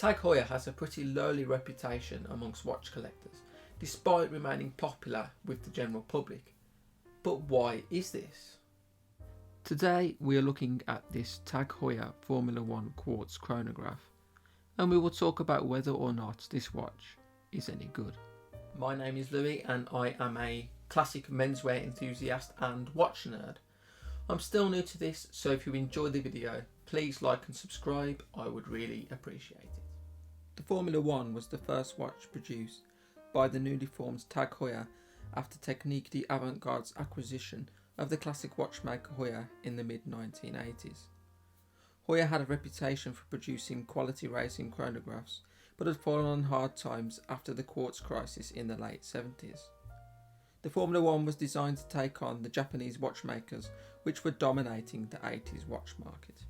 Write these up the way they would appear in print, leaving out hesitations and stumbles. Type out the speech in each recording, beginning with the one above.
TAG Heuer has a pretty lowly reputation amongst watch collectors, despite remaining popular with the general public. But why is this? Today we are looking at this TAG Heuer Formula 1 Quartz Chronograph, and we will talk about whether or not this watch is any good. My name is Louis and I am a classic menswear enthusiast and watch nerd. I'm still new to this, so if you enjoy the video, please like and subscribe, I would really appreciate it. The Formula 1 was the first watch produced by the newly formed TAG Heuer after Technique d'Avant-Garde's acquisition of the classic watchmaker Heuer in the mid-1980s. Heuer had a reputation for producing quality racing chronographs, but had fallen on hard times after the quartz crisis in the late 70s. The Formula 1 was designed to take on the Japanese watchmakers which were dominating the 80s watch market.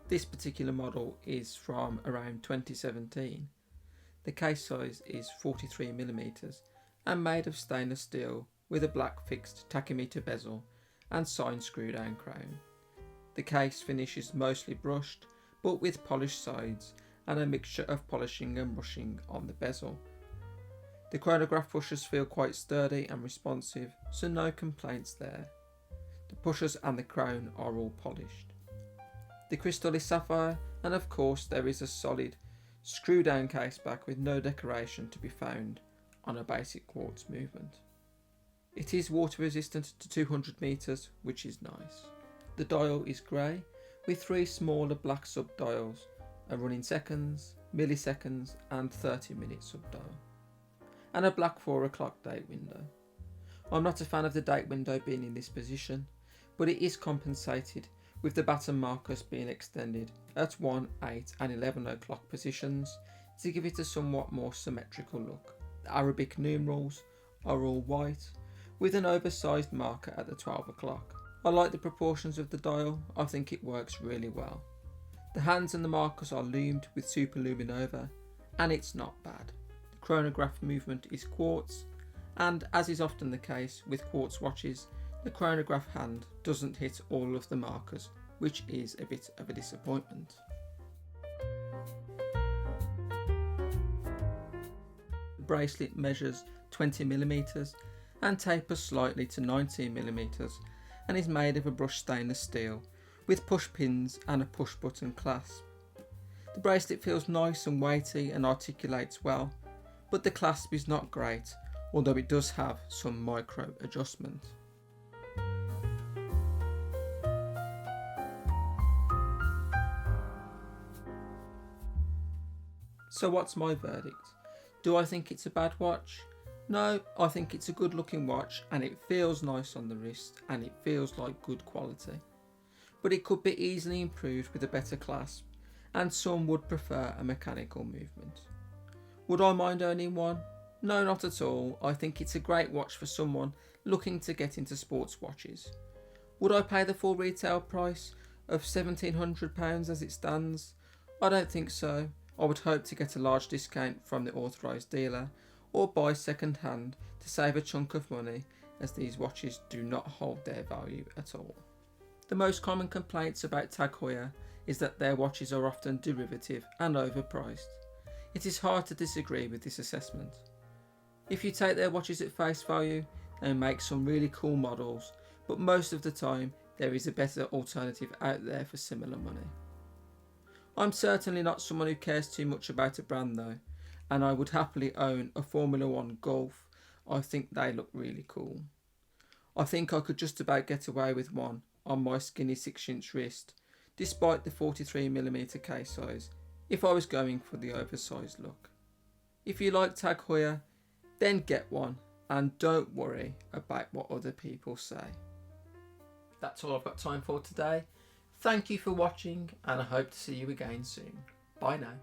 This particular model is from around 2017. The case size is 43mm and made of stainless steel with a black fixed tachymeter bezel and signed screw down crown. The case finish is mostly brushed but with polished sides and a mixture of polishing and brushing on the bezel. The chronograph pushers feel quite sturdy and responsive, so no complaints there. The pushers and the crown are all polished. The crystal is sapphire, and of course there is a solid screw down case back with no decoration to be found on a basic quartz movement. It is water resistant to 200 meters, which is nice. The dial is grey with three smaller black sub-dials, a running seconds, milliseconds and 30-minute sub-dial, and a black 4 o'clock date window. I'm not a fan of the date window being in this position, but it is compensated with the baton markers being extended at 1, 8 and 11 o'clock positions to give it a somewhat more symmetrical look. The Arabic numerals are all white with an oversized marker at the 12 o'clock. I like the proportions of the dial, I think it works really well. The hands and the markers are loomed with superluminova and it's not bad. The chronograph movement is quartz, and as is often the case with quartz watches, the chronograph hand doesn't hit all of the markers, which is a bit of a disappointment. The bracelet measures 20mm and tapers slightly to 19mm and is made of a brushed stainless steel with push pins and a push button clasp. The bracelet feels nice and weighty and articulates well, but the clasp is not great, although it does have some micro adjustment. So what's my verdict? Do I think it's a bad watch? No, I think it's a good looking watch and it feels nice on the wrist and it feels like good quality. But it could be easily improved with a better clasp, and some would prefer a mechanical movement. Would I mind owning one? No, not at all. I think it's a great watch for someone looking to get into sports watches. Would I pay the full retail price of £1,700 as it stands? I don't think so. I would hope to get a large discount from the authorised dealer or buy second hand to save a chunk of money, as these watches do not hold their value at all. The most common complaints about TAG Heuer is that their watches are often derivative and overpriced. It is hard to disagree with this assessment. If you take their watches at face value, they make some really cool models, but most of the time there is a better alternative out there for similar money. I'm certainly not someone who cares too much about a brand though, and I would happily own a Formula 1 Golf. I think they look really cool. I think I could just about get away with one on my skinny 6-inch wrist, despite the 43mm case size, if I was going for the oversized look. If you like TAG Heuer, then get one and don't worry about what other people say. That's all I've got time for today. Thank you for watching and I hope to see you again soon. Bye now.